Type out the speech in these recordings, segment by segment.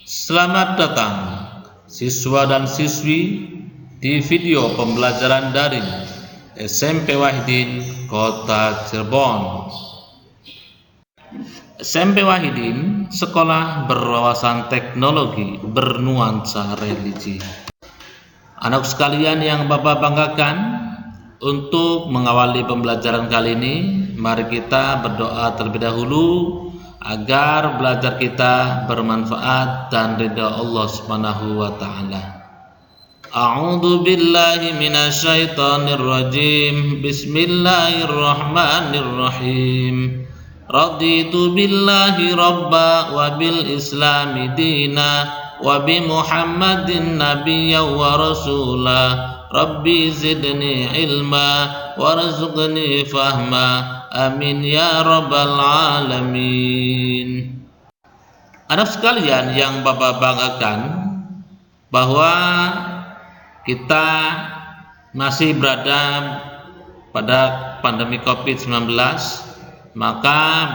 Selamat datang siswa dan siswi di video pembelajaran daring SMP Wahidin Kota Cirebon. SMP Wahidin, sekolah berwawasan teknologi bernuansa religi. Anak sekalian yang Bapak banggakan, untuk mengawali pembelajaran kali ini, mari kita berdoa terlebih dahulu agar belajar kita bermanfaat dan ridha Allah Subhanahu wa taala. A'udzu billahi minasyaitonir rajim. Bismillahirrahmanirrahim. Raditu billahi rabba wa bil islami dina wa bi Muhammadin nabiyya wa rasula. Rabbi zidni ilma warzuqni fahma. Amin ya rabbal alamin. Anak sekalian yang Bapak banggakan, bahwa kita masih berada pada pandemi COVID-19, maka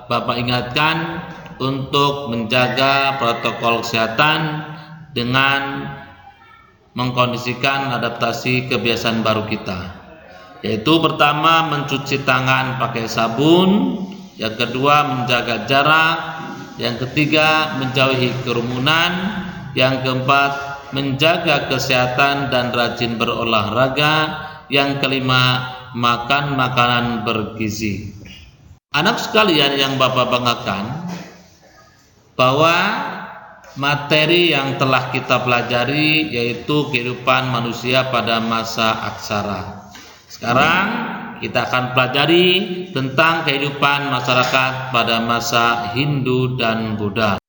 Bapak ingatkan untuk menjaga protokol kesehatan dengan mengkondisikan adaptasi kebiasaan baru kita, yaitu pertama mencuci tangan pakai sabun, yang kedua menjaga jarak, yang ketiga menjauhi kerumunan, yang keempat menjaga kesehatan dan rajin berolahraga, yang kelima makan makanan bergizi. Anak sekalian yang Bapak banggakan, bahwa materi yang telah kita pelajari yaitu kehidupan manusia pada masa aksara. Sekarang kita akan pelajari tentang kehidupan masyarakat pada masa Hindu dan Buddha.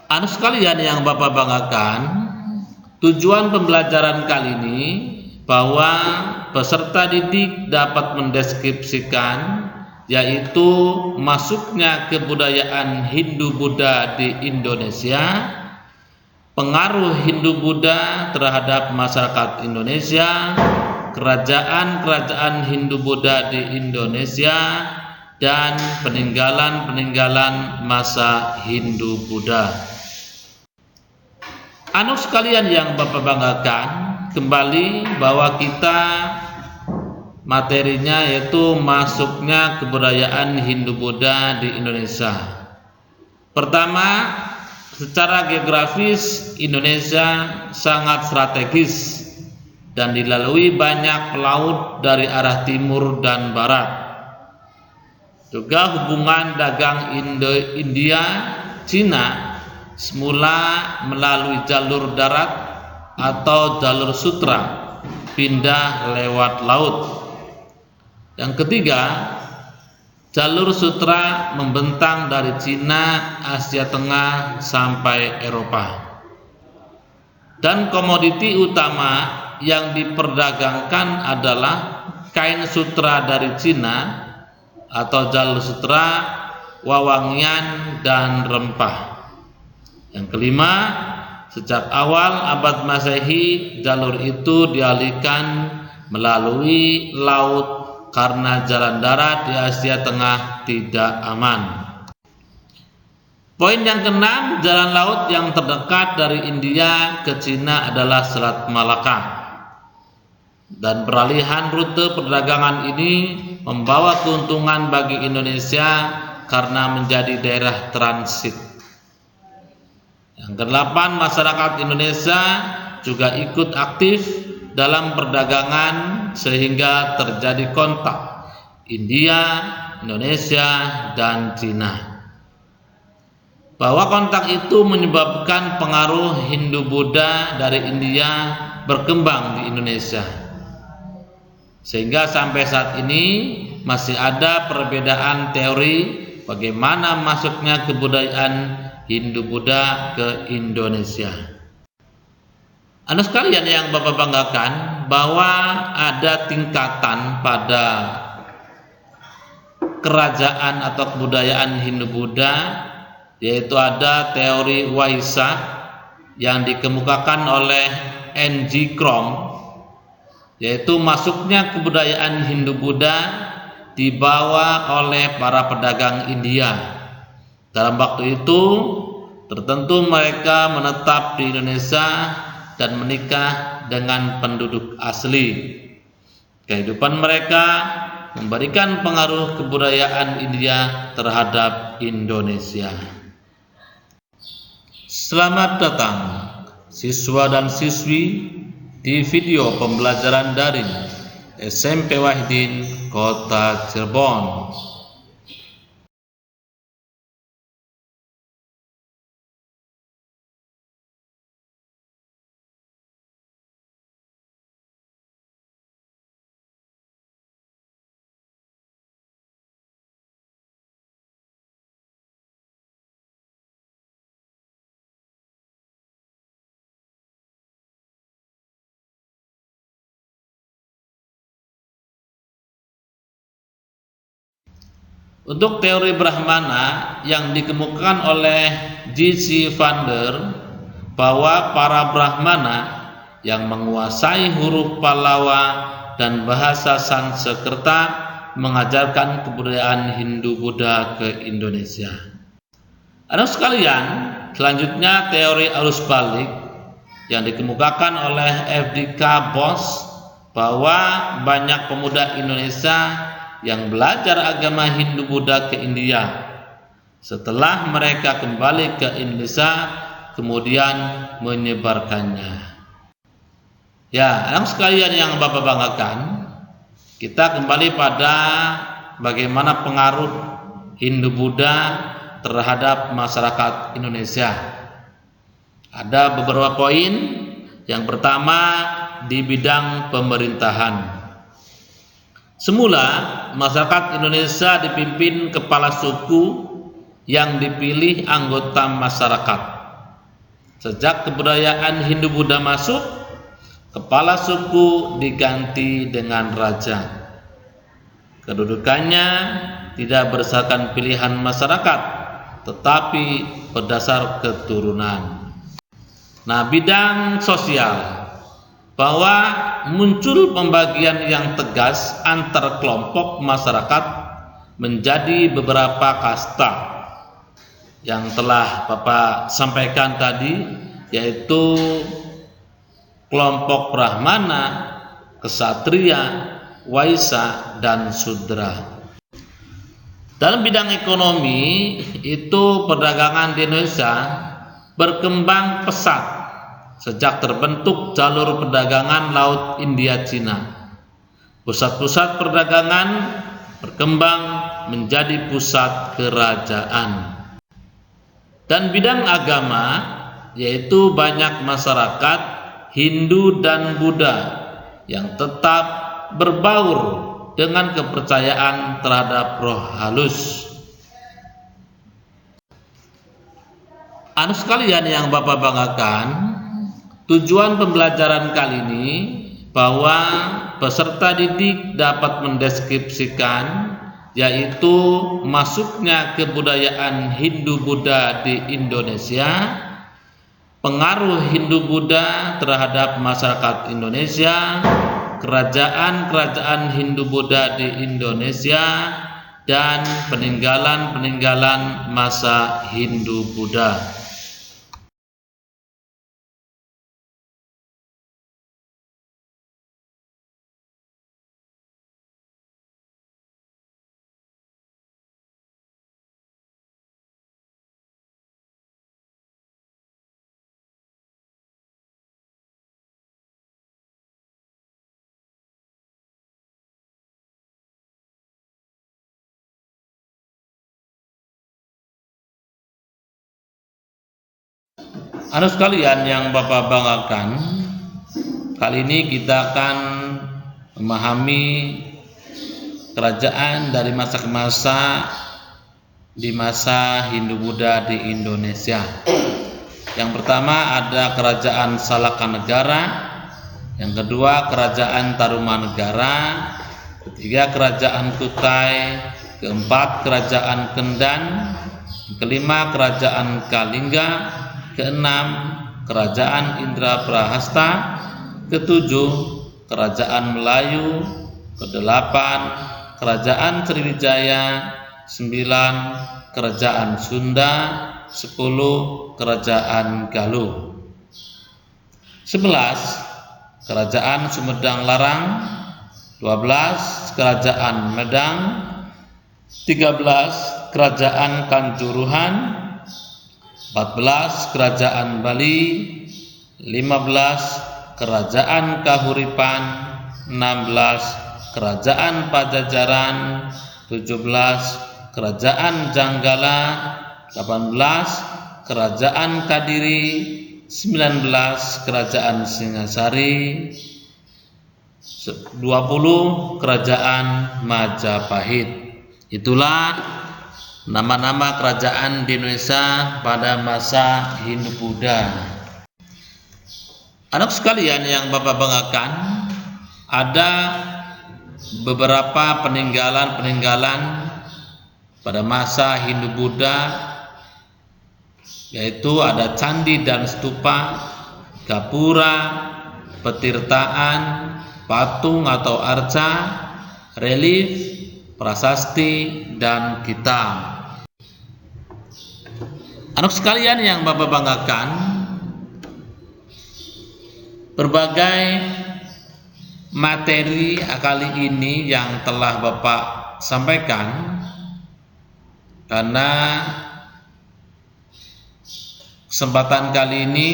Anak sekalian yang Bapak banggakan, tujuan pembelajaran kali ini bahwa peserta didik dapat mendeskripsikan yaitu masuknya kebudayaan Hindu-Buddha di Indonesia, pengaruh Hindu-Buddha terhadap masyarakat Indonesia, kerajaan-kerajaan Hindu-Buddha di Indonesia, dan peninggalan-peninggalan masa Hindu-Buddha. Anak sekalian yang Bapak banggakan, kembali bahwa kita materinya yaitu masuknya kebudayaan Hindu-Buddha di Indonesia. Pertama, secara geografis Indonesia sangat strategis dan dilalui banyak pelaut dari arah timur dan barat. Juga hubungan dagang India Cina semula melalui jalur darat atau jalur sutra, pindah lewat laut. Yang ketiga, jalur sutra membentang dari Cina, Asia Tengah sampai Eropa. Dan komoditi utama yang diperdagangkan adalah kain sutra dari Cina atau jalur sutra, wawangian, dan rempah. Yang kelima, sejak awal abad Masehi jalur itu dialihkan melalui laut karena jalan darat di Asia Tengah tidak aman. Poin yang keenam, jalan laut yang terdekat dari India ke Cina adalah Selat Malaka. Dan peralihan rute perdagangan ini membawa keuntungan bagi Indonesia karena menjadi daerah transit. Yang kedelapan, masyarakat Indonesia juga ikut aktif dalam perdagangan sehingga terjadi kontak India, Indonesia, dan Cina. Bahwa kontak itu menyebabkan pengaruh Hindu-Buddha dari India berkembang di Indonesia. Sehingga sampai saat ini masih ada perbedaan teori bagaimana masuknya kebudayaan Hindu-Buddha ke Indonesia. Anak sekalian yang Bapak banggakan, bahwa ada tingkatan pada kerajaan atau kebudayaan Hindu-Buddha, yaitu ada teori Waisa yang dikemukakan oleh N.G. Krom, yaitu masuknya kebudayaan Hindu-Buddha dibawa oleh para pedagang India. Dalam waktu itu tertentu mereka menetap di Indonesia dan menikah dengan penduduk asli. Kehidupan mereka memberikan pengaruh kebudayaan India terhadap Indonesia. Selamat datang siswa dan siswi di video pembelajaran daring SMP Wahidin, Kota Cirebon. Untuk teori Brahmana yang dikemukakan oleh J.C. Vander, bahwa para Brahmana yang menguasai huruf Pallawa dan bahasa Sanskerta mengajarkan kebudayaan Hindu-Buddha ke Indonesia. Anak sekalian, selanjutnya teori arus balik yang dikemukakan oleh F.D.K. Bose, bahwa banyak pemuda Indonesia yang belajar agama Hindu-Buddha ke India. Setelah mereka kembali ke Indonesia, kemudian menyebarkannya. Ya, anak sekalian yang Bapak banggakan, kita kembali pada bagaimana pengaruh Hindu-Buddha terhadap masyarakat Indonesia. Ada beberapa poin. Yang pertama, di bidang pemerintahan. Semula, masyarakat Indonesia dipimpin kepala suku yang dipilih anggota masyarakat. Sejak kebudayaan Hindu-Buddha masuk, kepala suku diganti dengan raja. Kedudukannya tidak berdasarkan pilihan masyarakat, tetapi berdasar keturunan. Nah, bidang sosial, bahwa muncul pembagian yang tegas antar kelompok masyarakat menjadi beberapa kasta yang telah Bapak sampaikan tadi, yaitu kelompok Brahmana, Ksatria, Waisya, dan Sudra. Dalam bidang ekonomi, itu perdagangan di Indonesia berkembang pesat sejak terbentuk jalur perdagangan Laut India-Cina. Pusat-pusat perdagangan berkembang menjadi pusat kerajaan. Dan bidang agama, yaitu banyak masyarakat Hindu dan Buddha yang tetap berbaur dengan kepercayaan terhadap roh halus. Anak sekalian yang Bapak banggakan, tujuan pembelajaran kali ini bahwa peserta didik dapat mendeskripsikan, yaitu masuknya kebudayaan Hindu-Buddha di Indonesia, pengaruh Hindu-Buddha terhadap masyarakat Indonesia, kerajaan-kerajaan Hindu-Buddha di Indonesia, dan peninggalan-peninggalan masa Hindu-Buddha. Anak sekalian yang Bapak banggakan, kali ini kita akan memahami kerajaan dari masa ke masa di masa Hindu-Buddha di Indonesia. Yang pertama ada kerajaan Salakanegara, yang kedua kerajaan Tarumanegara, ketiga kerajaan Kutai, keempat kerajaan Kendan, kelima kerajaan Kalingga, keenam kerajaan Indraprahasta, ketujuh kerajaan Melayu, kedelapan kerajaan Sriwijaya, 9 kerajaan Sunda, 10 Kerajaan Galuh. 11 Kerajaan Sumedang Larang. 12 Kerajaan Medang. 13 Kerajaan Kanjuruhan. 14 Kerajaan Bali. 15 Kerajaan Kahuripan. 16 Kerajaan Pajajaran. 17 Kerajaan Janggala. 18 Kerajaan Kadiri. 19 Kerajaan Singasari. 20 Kerajaan Majapahit. Itulah nama-nama kerajaan di Indonesia pada masa Hindu-Buddha. Anak sekalian yang Bapak banggakan, ada beberapa peninggalan-peninggalan pada masa Hindu-Buddha, yaitu ada candi dan stupa, gapura, petirtaan, patung atau arca, relief, prasasti, dan kitab. Anak sekalian yang Bapak banggakan, berbagai materi kali ini yang telah Bapak sampaikan, karena kesempatan kali ini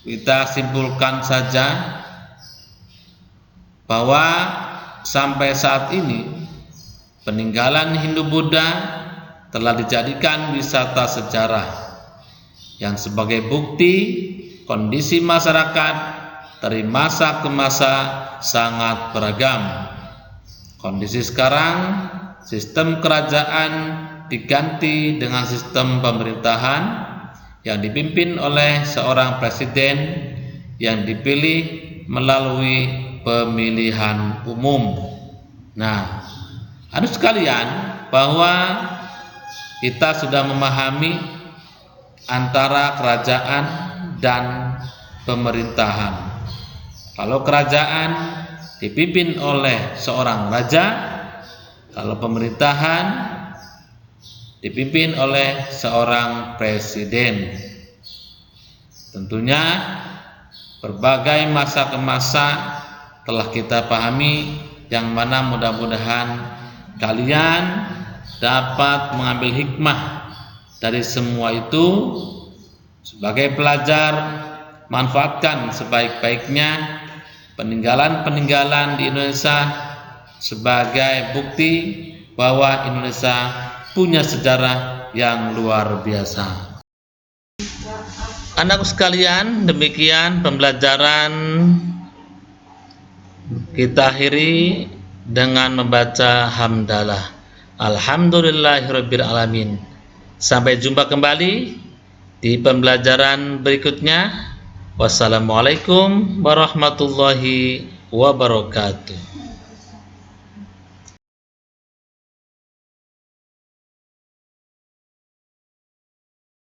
kita simpulkan saja bahwa sampai saat ini peninggalan Hindu-Buddha telah dijadikan wisata sejarah yang sebagai bukti kondisi masyarakat dari masa ke masa sangat beragam. Kondisi sekarang, sistem kerajaan diganti dengan sistem pemerintahan yang dipimpin oleh seorang presiden yang dipilih melalui pemilihan umum. Nah, anak sekalian, bahwa kita sudah memahami antara kerajaan dan pemerintahan. Kalau kerajaan dipimpin oleh seorang raja, kalau pemerintahan dipimpin oleh seorang presiden. Tentunya berbagai masa ke masa telah kita pahami, yang mana mudah-mudahan kalian dapat mengambil hikmah dari semua itu. Sebagai pelajar, manfaatkan sebaik-baiknya peninggalan-peninggalan di Indonesia sebagai bukti bahwa Indonesia punya sejarah yang luar biasa. Anak sekalian, demikian pembelajaran. Kita akhiri dengan membaca hamdalah. Alhamdulillahirabbil alamin. Sampai jumpa kembali di pembelajaran berikutnya. Wassalamualaikum warahmatullahi wabarakatuh.